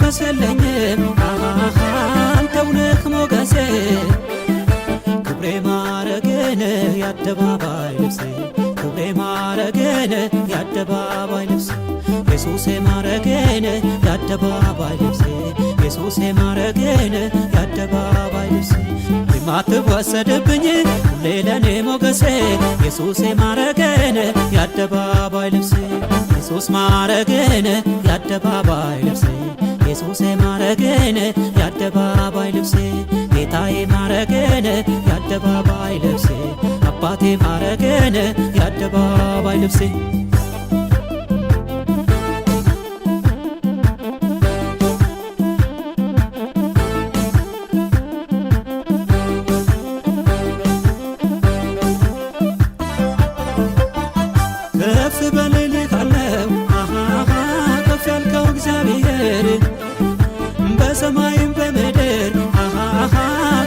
ሞገስ የለኝም አንተው ነህ ሞገሴ ክብሬ ማረግን የአደባባይ ልብሴ ክብሬ ማረግን የአደባባይ ልብሴ ኢየሱሴ ማረግን የአደባባይ ልብሴ ኢየሱሴ ማረግን የአደባባይ ልብሴ የማትወሰድብኝ ሁሌ ለኔ ሞገሴ ኢየሱሴ ማረግን የአደባባይ ልብሴ ኢየሱስ ማረግን የአደባባይ ልብሴ ኢየሱሴ ማረግን የአደባባይ ልብሴ ጌታዬ ማረግን የአደባባይ ልብሴ አባቴ ማረግን የአደባባይ ልብሴ ከፍ በልልሃለው ከፍ ያልከው እግዚአብሔር በሰማይም በምድር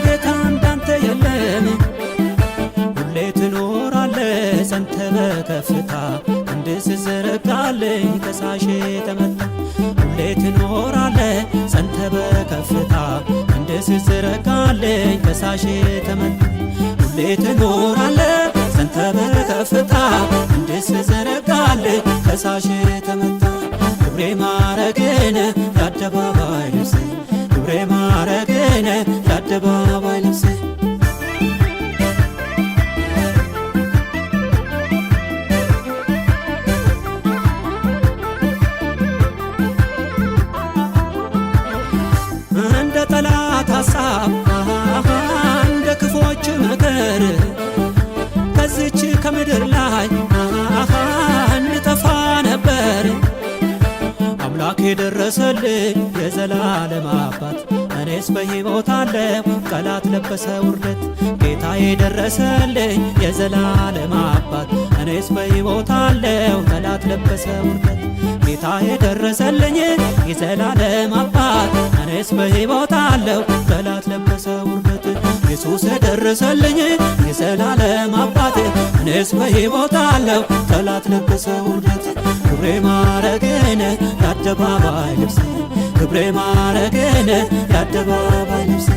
ጌታ እንዳንተ የለም ሁሌ ትኖራለ ጸንተ በከፍታ ክንድህ ስትዘረጋልኝ ከሳሼ ተመታ ሁሌ ትኖራለ ጸንተ በከፍታ ክንድህ ስትዘረጋልኝ ከሳሼ ተመታ ሁሌ ትኖራለ ጸንተ በከፍታ ክንድህ ስትዘረጋልኝ ከሳሼ ተመታ ክብሬ ማረግን የአደባባይ ልብሴ ክብሬ ማረግን የአደባባይ ልብሴ እንደ ጠላት ሐሳብ እንደ ክፎች ምክር ከዚች ከምድር ላይ እንጠፋ ነበር አምላክ የደረሰልኝ የዘላለም አባት እኔስ በሕይወት አለሁ ጠላት ለበሰ ውርደት ጌታ የደረሰልኝ የዘላለም አባት እኔስ በሕይወት አለሁ ጠላት ለበሰ ውርደት ጌታ የደረሰልኝ የዘላለም አባት እኔስ በሕይወት አለሁ ጠላት ለበሰ ውርደት ኢየሱስ የደረሰልኝ የዘላለም አባት እኔስ በሕይወት አለሁ ጠላት ለበሰ ውርደት ክብሬ ማረግን የአደባባይ ልብሴ ክብሬ ማረግን የአደባባይ ልብሴ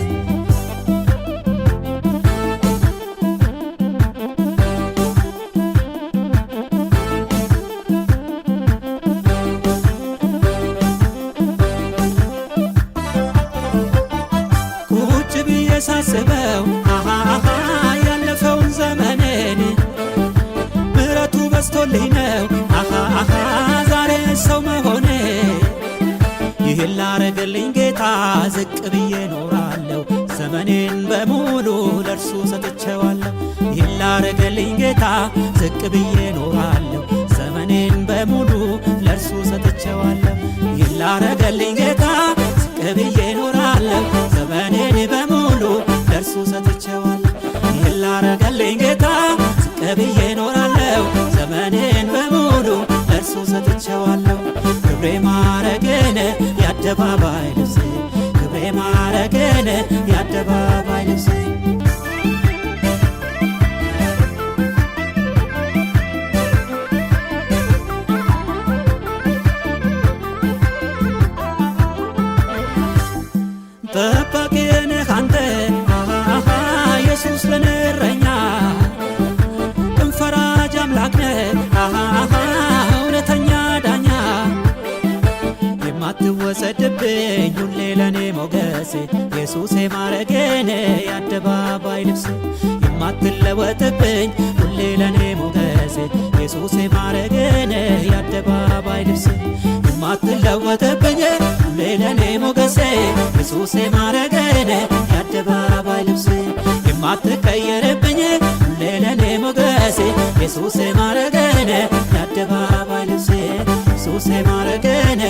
ቁጭ ብዬ ሳስበው ያለፈውን ዘመኔን ምሕረቱ በዝቶልኝ ነው ዛሬ ሰው መሆኔ ይህን ላረገልኝ ጌታ ዝቅ ብዬ ኖራለሁ ዘመኔን በሙሉ ለእርሱ ሰጥቼዋለሁ ይህን ላረገልኝ ጌታ ዝቅ ብዬ ኖራለሁ ዘመኔን በሙሉ ለእርሱ ሰጥቼዋለሁ ይህን ላረገልኝ ጌታ ዝቅ ብዬ ኖራለሁ ዘመኔን በሙሉ ለእርሱ ሰጥቼዋለሁ ይህን ላረገልኝ ጌታ ዝቅ ብዬ ኖራለሁ ዘመኔን በሙሉ ለእርሱ ሰጥቼዋለሁ ክብሬ ማረግን የአደባባይ ልብሴ ክብሬ ማረግን የአደባባይ ልብሴ ጠባቂ ነህ አንተ ኢየሱስ ለኔ እረኛ ቅን ፈራጅ አምላክ ነህ እውነተኛ ዳኛ የማትወሰድብኝ ሁሌ ለኔ ሞገሴ ኢየሱሴ ማረግን የአደባባይ ልብሴ የማትለወጥብኝ ሁሌ ለኔ ሞገሴ ኢየሱሴ ማረግን የአደባባይ ልብሴ የማትለወጥብኝ ሁሌ ለኔ ሞገሴ ኢየሱሴ ማረግን የአደባባይ ልብሴ የማትቀየርብኝ ሁሌ ለኔ ሞገሴ ኢየሱሴ ማረግን የአደባባይ ልብሴ ኢየሱሴ ማረግን